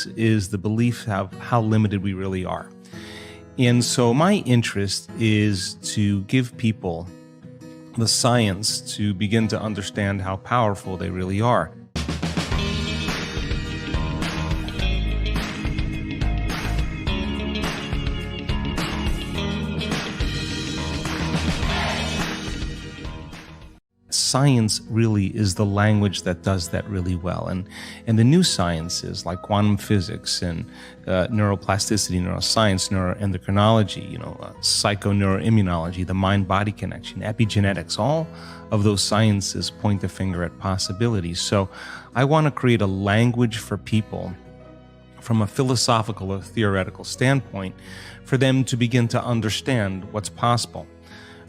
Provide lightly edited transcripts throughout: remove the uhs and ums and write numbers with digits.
is the belief of how limited we really are. And so my interest is to give people the science to begin to understand how powerful they really are. Science really is the language that does that really well. And the new sciences like quantum physics and neuroplasticity, neuroscience, neuroendocrinology, psychoneuroimmunology, the mind-body connection, epigenetics, all of those sciences point the finger at possibilities. So I want to create a language for people from a philosophical or theoretical standpoint for them to begin to understand what's possible.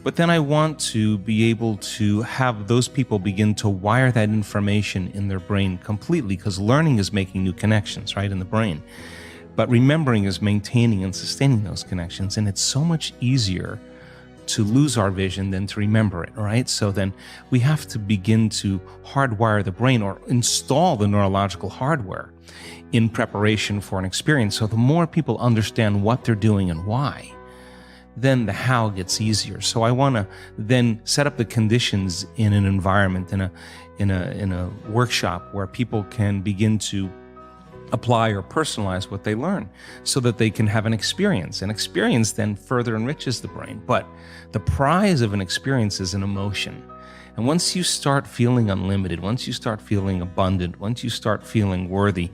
But then I want to be able to have those people begin to wire that information in their brain completely, because learning is making new connections, right, in the brain. But remembering is maintaining and sustaining those connections. And it's so much easier to lose our vision than to remember it, right? So then we have to begin to hardwire the brain or install the neurological hardware in preparation for an experience. So the more people understand what they're doing and why, then the how gets easier. So I want to then set up the conditions in an environment, in a workshop where people can begin to apply or personalize what they learn so that they can have an experience. An experience then further enriches the brain. But the prize of an experience is an emotion. And once you start feeling unlimited, once you start feeling abundant, once you start feeling worthy,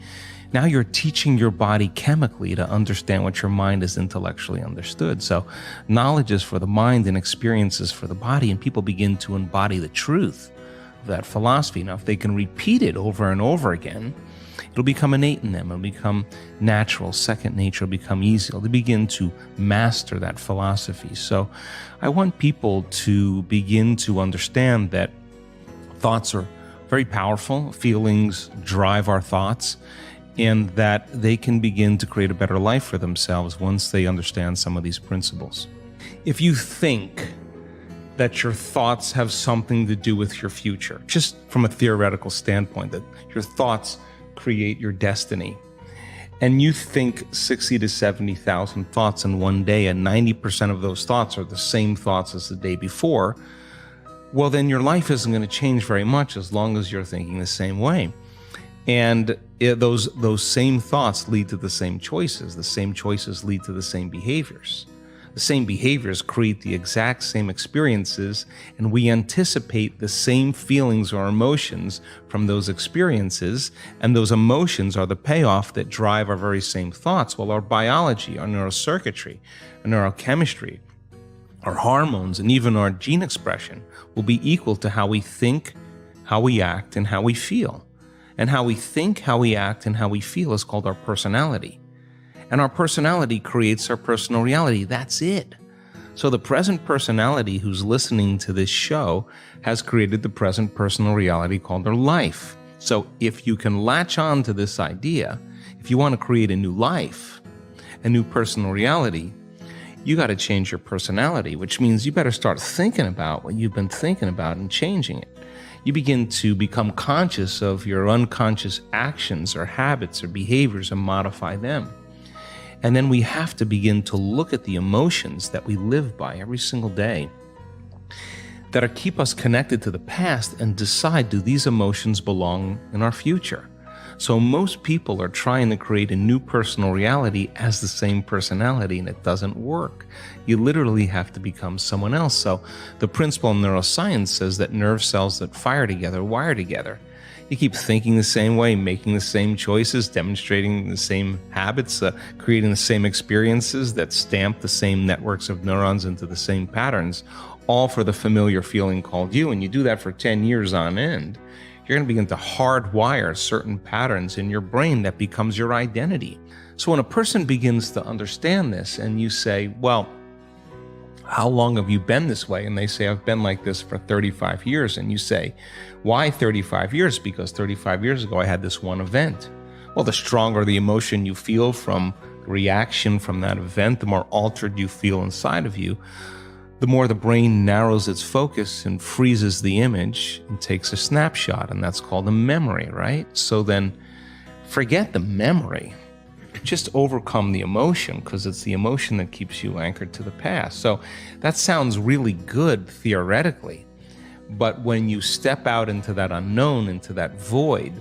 now you're teaching your body chemically to understand what your mind has intellectually understood. So knowledge is for the mind and experiences for the body, and people begin to embody the truth of that philosophy. Now, if they can repeat it over and over again, it'll become innate in them. It'll become natural, second nature, it'll become easy. They'll begin to master that philosophy. So I want people to begin to understand that thoughts are very powerful. Feelings drive our thoughts, and that they can begin to create a better life for themselves once they understand some of these principles. If you think that your thoughts have something to do with your future, just from a theoretical standpoint, that your thoughts create your destiny, and you think 60 to 70,000 thoughts in one day, and 90% of those thoughts are the same thoughts as the day before, well, then your life isn't going to change very much as long as you're thinking the same way. And those same thoughts lead to the same choices. The same choices lead to the same behaviors. The same behaviors create the exact same experiences, and we anticipate the same feelings or emotions from those experiences, and those emotions are the payoff that drive our very same thoughts. Well, our biology, our neurocircuitry, our neurochemistry, our hormones, and even our gene expression will be equal to how we think, how we act, and how we feel. And how we think, how we act, and how we feel is called our personality. And our personality creates our personal reality. That's it. So the present personality who's listening to this show has created the present personal reality called their life. So if you can latch on to this idea, if you want to create a new life, a new personal reality, you got to change your personality, which means you better start thinking about what you've been thinking about and changing it. You begin to become conscious of your unconscious actions or habits or behaviors and modify them. And then we have to begin to look at the emotions that we live by every single day that keep us connected to the past and decide, do these emotions belong in our future? So most people are trying to create a new personal reality as the same personality, and it doesn't work. You literally have to become someone else. So the principle in neuroscience says that nerve cells that fire together wire together. You keep thinking the same way, making the same choices, demonstrating the same habits, creating the same experiences that stamp the same networks of neurons into the same patterns, all for the familiar feeling called you. And you do that for 10 years on end. You're going to begin to hardwire certain patterns in your brain that becomes your identity. So when a person begins to understand this and you say, well, how long have you been this way? And they say, I've been like this for 35 years. And you say, why 35 years? Because 35 years ago, I had this one event. Well, the stronger the emotion you feel from reaction from that event, the more altered you feel inside of you, the more the brain narrows its focus and freezes the image and takes a snapshot, and that's called a memory, right? So then forget the memory. just overcome the emotion, because it's the emotion that keeps you anchored to the past. So that sounds really good theoretically, but when you step out into that unknown, into that void,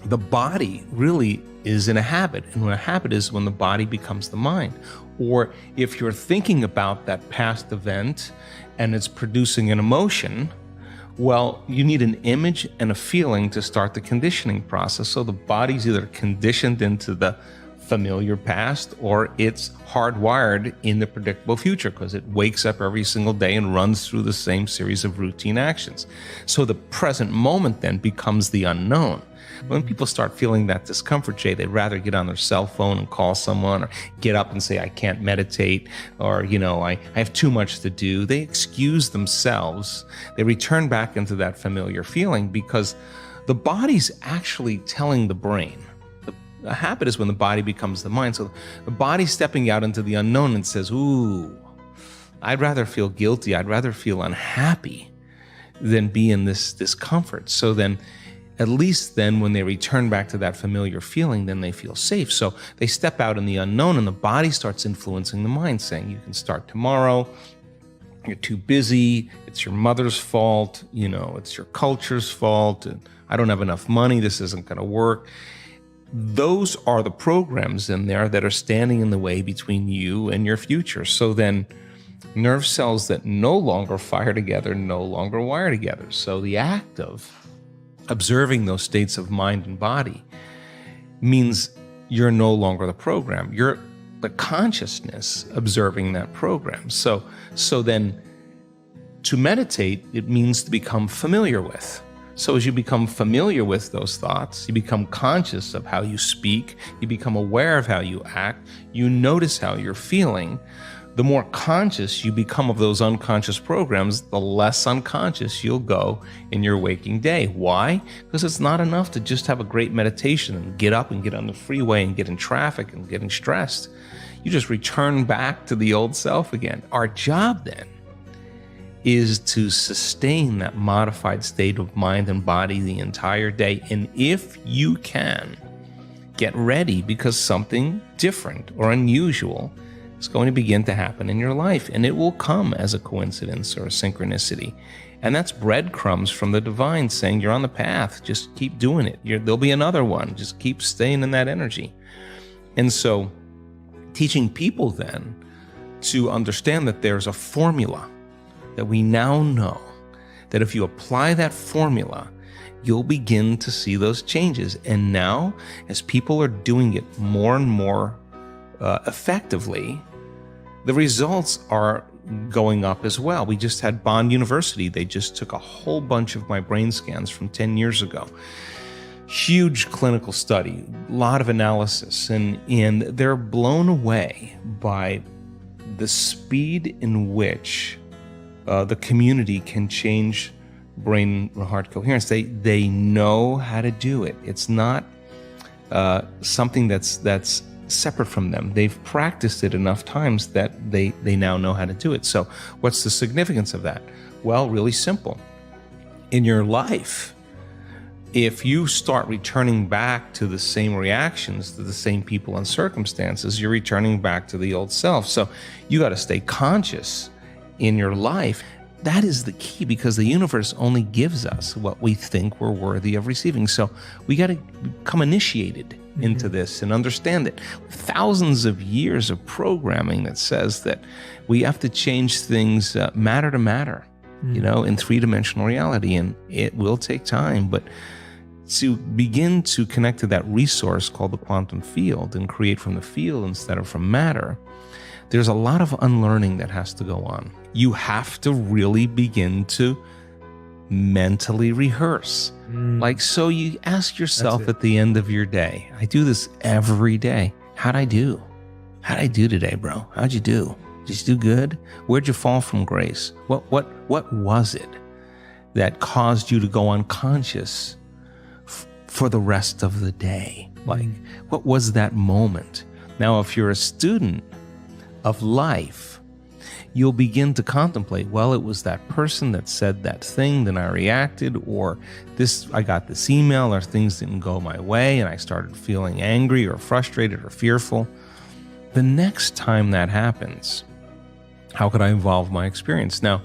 the body really is in a habit. And when a habit is when the body becomes the mind. Or if you're thinking about that past event and it's producing an emotion, well, you need an image and a feeling to start the conditioning process. So the body's either conditioned into the familiar past or it's hardwired in the predictable future, because it wakes up every single day and runs through the same series of routine actions. So the present moment then becomes the unknown. When people start feeling that discomfort, Jay, they'd rather get on their cell phone and call someone, or get up and say, I can't meditate, or, I have too much to do. They excuse themselves. They return back into that familiar feeling because the body's actually telling the brain. A habit is when the body becomes the mind. So the body's stepping out into the unknown and says, ooh, I'd rather feel guilty. I'd rather feel unhappy than be in this discomfort. So then, at least then when they return back to that familiar feeling, then they feel safe. So they step out in the unknown and the body starts influencing the mind, saying you can start tomorrow, you're too busy, it's your mother's fault, it's your culture's fault, and I don't have enough money, this isn't going to work. Those are the programs in there that are standing in the way between you and your future. So then nerve cells that no longer fire together no longer wire together. So the act of observing those states of mind and body means you're no longer the program. You're the consciousness observing that program. So then to meditate, it means to become familiar with. So as you become familiar with those thoughts, you become conscious of how you speak, you become aware of how you act, you notice how you're feeling. The more conscious you become of those unconscious programs, the less unconscious you'll go in your waking day. Why? Because it's not enough to just have a great meditation and get up and get on the freeway and get in traffic and getting stressed. You just return back to the old self again. Our job then is to sustain that modified state of mind and body the entire day. And if you can, get ready, because something different or unusual is going to begin to happen in your life, and it will come as a coincidence or a synchronicity. And that's breadcrumbs from the divine saying you're on the path, just keep doing it. There'll be another one, just keep staying in that energy. And so teaching people then to understand that there's a formula that we now know, that if you apply that formula, you'll begin to see those changes. And now, as people are doing it more and more effectively, the results are going up as well. We just had Bond University. They just took a whole bunch of my brain scans from 10 years ago. Huge clinical study, a lot of analysis, and they're blown away by the speed in which the community can change brain and heart coherence. They know how to do it. It's not something that's separate from them. They've practiced it enough times that they now know how to do it. So what's the significance of that? Well, really simple. In your life, if you start returning back to the same reactions, to the same people and circumstances, you're returning back to the old self. So you got to stay conscious in your life. That is the key, because the universe only gives us what we think we're worthy of receiving. So we got to become initiated into this and understand that thousands of years of programming that says that we have to change things matter to matter, in three-dimensional reality. And it will take time, but to begin to connect to that resource called the quantum field and create from the field instead of from matter, there's a lot of unlearning that has to go on. You have to really begin to mentally rehearse. So you ask yourself at the end of your day, I do this every day. How'd I do? How'd I do today, bro? How'd you do? Did you do good? Where'd you fall from grace? What was it that caused you to go unconscious for the rest of the day? What was that moment? Now, if you're a student of life, you'll begin to contemplate, well, it was that person that said that thing, then I reacted, or I got this email, or things didn't go my way, and I started feeling angry or frustrated or fearful. The next time that happens, how could I evolve my experience? Now,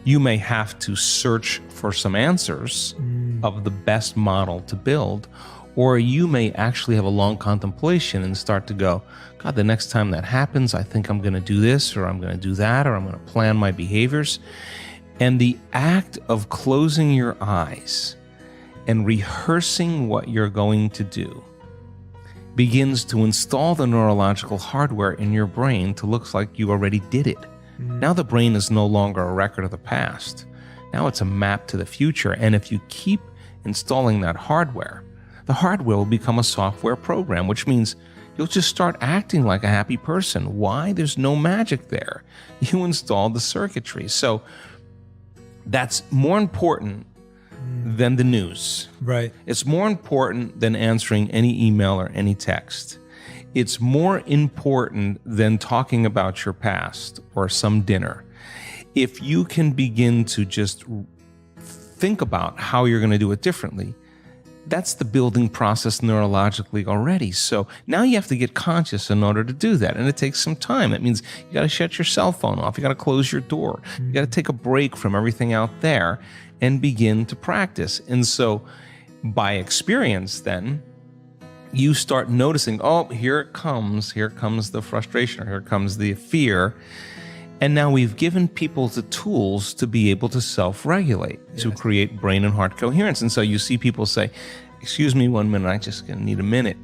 you may have to search for some answers of the best model to build, or you may actually have a long contemplation and start to go, God, the next time that happens, I think I'm going to do this, or I'm going to do that, or I'm going to plan my behaviors. And the act of closing your eyes and rehearsing what you're going to do begins to install the neurological hardware in your brain to look like you already did it. Now the brain is no longer a record of the past. Now it's a map to the future. And if you keep installing that hardware, the hardware will become a software program, which means you'll just start acting like a happy person. Why? There's no magic there. You installed the circuitry. So that's more important than the news. Right. It's more important than answering any email or any text. It's more important than talking about your past or some dinner. If you can begin to just think about how you're going to do it differently, that's the building process neurologically already. So now you have to get conscious in order to do that. And it takes some time. That means you got to shut your cell phone off. You got to close your door. You got to take a break from everything out there and begin to practice. And so by experience then, you start noticing, oh, here it comes the frustration, or here comes the fear. And now we've given people the tools to be able to self-regulate, to create brain and heart coherence. And so you see people say, excuse me 1 minute, I just need a minute.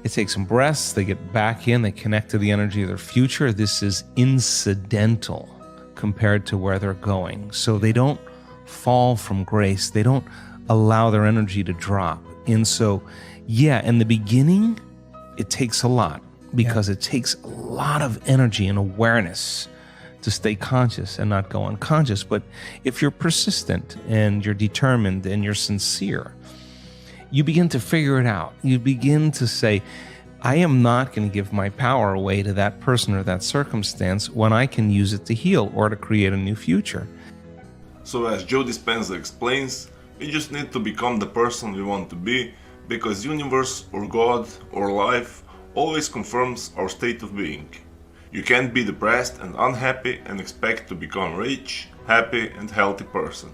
They take some breaths, they get back in, they connect to the energy of their future. This is incidental compared to where they're going. So they don't fall from grace. They don't allow their energy to drop. And so, in the beginning, it takes a lot, because it takes a lot of energy and awareness to stay conscious and not go unconscious. But if you're persistent and you're determined and you're sincere, you begin to figure it out. You begin to say, I am not going to give my power away to that person or that circumstance when I can use it to heal or to create a new future. So as Joe Dispenza explains, we just need to become the person we want to be, because universe or God or life always confirms our state of being. You can't be depressed and unhappy and expect to become rich, happy and healthy person.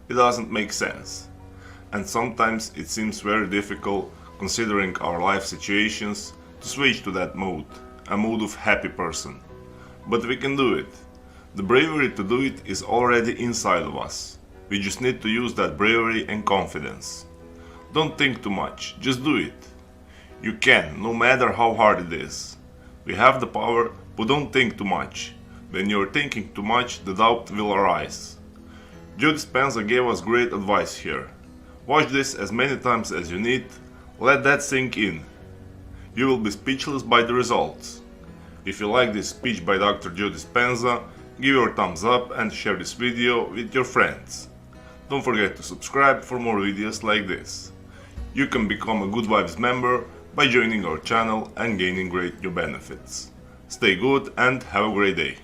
It doesn't make sense. And sometimes it seems very difficult, considering our life situations, to switch to that mode, a mode of happy person. But we can do it. The bravery to do it is already inside of us. We just need to use that bravery and confidence. Don't think too much, just do it. You can, no matter how hard it is. We have the power, but don't think too much. When you're thinking too much, the doubt will arise. Joe Dispenza gave us great advice here. Watch this as many times as you need, let that sink in. You will be speechless by the results. If you like this speech by Dr. Joe Dispenza, give your thumbs up and share this video with your friends. Don't forget to subscribe for more videos like this. You can become a Good Vibes member by joining our channel and gaining great new benefits. Stay good and have a great day.